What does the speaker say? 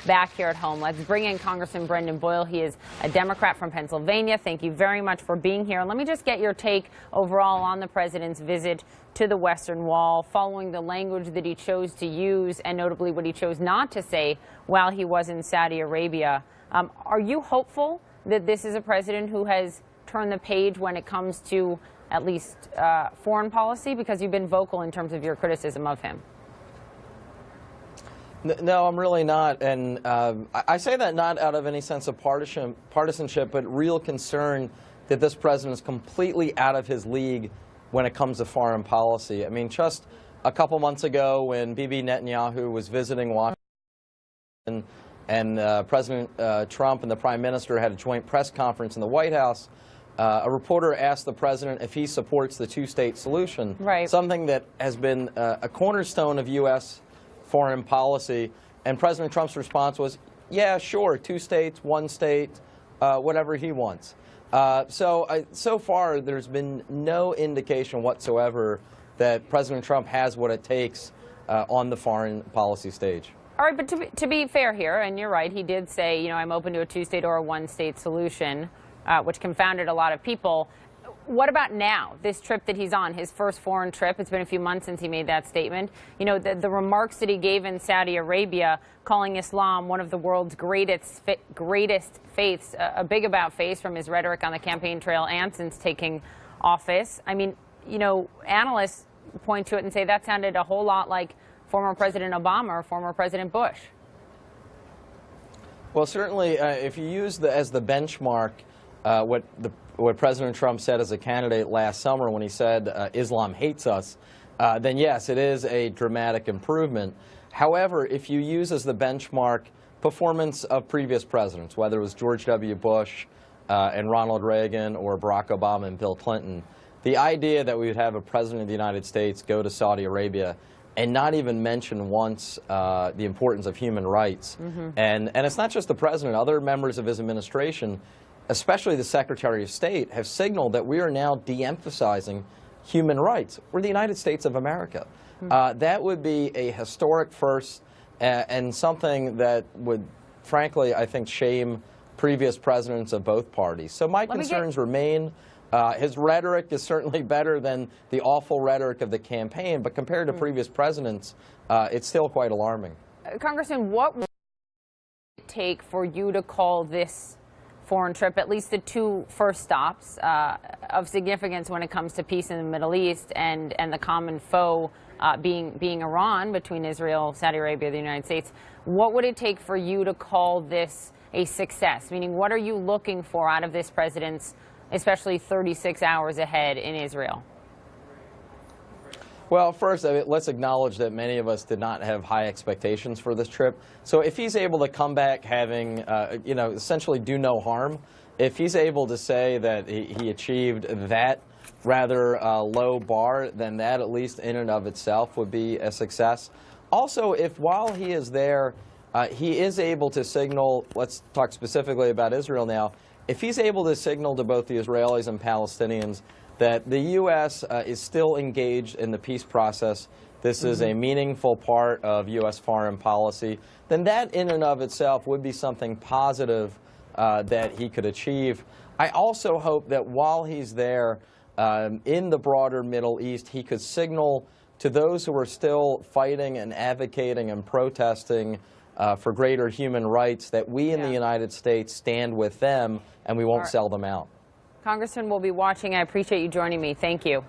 back here at home. Let's bring in Congressman Boyle. He is a Democrat from Pennsylvania. Thank you very much for being here. Let me just get your take overall on the president's visit to the Western Wall, following the language that he chose to use and notably what he chose not to say while he was in Saudi Arabia. Are you hopeful that this is a president who has turned the page when it comes to at least foreign policy, because you've been vocal in terms of your criticism of him? No, I'm really not, and I say that not out of any sense of partisanship, but real concern that this president is completely out of his league when it comes to foreign policy. I mean, just a couple months ago when Bibi Netanyahu was visiting Washington and President Trump and the Prime Minister had a joint press conference in the White House, a reporter asked the president if he supports the two-state solution, something that has been a cornerstone of U.S. foreign policy, and President Trump's response was, yeah, sure, 2 states, 1 state, whatever he wants. So far, there's been no indication whatsoever that President Trump has what it takes on the foreign policy stage. All right, but to be fair here, and you're right, he did say, you know, I'm open to a 2-state or a 1-state solution, which confounded a lot of people. What about now, this trip that he's on, his first foreign trip? It's been a few months since he made that statement. You know, the remarks that he gave in Saudi Arabia, calling Islam one of the world's greatest faiths, a big about face from his rhetoric on the campaign trail and since taking office. I mean, you know, analysts point to it and say that sounded a whole lot like former President Obama or former President Bush. Well, certainly, if you use as the benchmark what President Trump said as a candidate last summer when he said Islam hates us, then yes, it is a dramatic improvement. However, if you use as the benchmark performance of previous presidents, whether it was George W. Bush and Ronald Reagan or Barack Obama and Bill Clinton, the idea that we would have a president of the United States go to Saudi Arabia and not even mention once the importance of human rights, and it's not just the president, other members of his administration, especially the Secretary of State, have signaled that we are now de-emphasizing human rights. We're the United States of America. That would be a historic first and something that would, frankly, I think, shame previous presidents of both parties. So my concerns remain. His rhetoric is certainly better than the awful rhetoric of the campaign, but compared to previous presidents, it's still quite alarming. Congressman, what would it take for you to call this foreign trip, at least the 2 first stops of significance when it comes to peace in the Middle East and the common foe being Iran, between Israel, Saudi Arabia, the United States? What would it take for you to call this a success? Meaning, what are you looking for out of this president's, especially 36 hours ahead in Israel? Well, first, let's acknowledge that many of us did not have high expectations for this trip. So if he's able to come back having, you know, essentially do no harm, if he's able to say that he achieved that rather low bar, then that, at least in and of itself, would be a success. Also, if while he is there, he is able to signal, let's talk specifically about Israel now, if he's able to signal to both the Israelis and Palestinians that the U.S. Is still engaged in the peace process, this is a meaningful part of U.S. foreign policy, then that in and of itself would be something positive that he could achieve. I also hope that while he's there in the broader Middle East, he could signal to those who are still fighting and advocating and protesting for greater human rights that we in the United States stand with them and we won't sell them out. Congressman, we'll be watching. I appreciate you joining me. Thank you.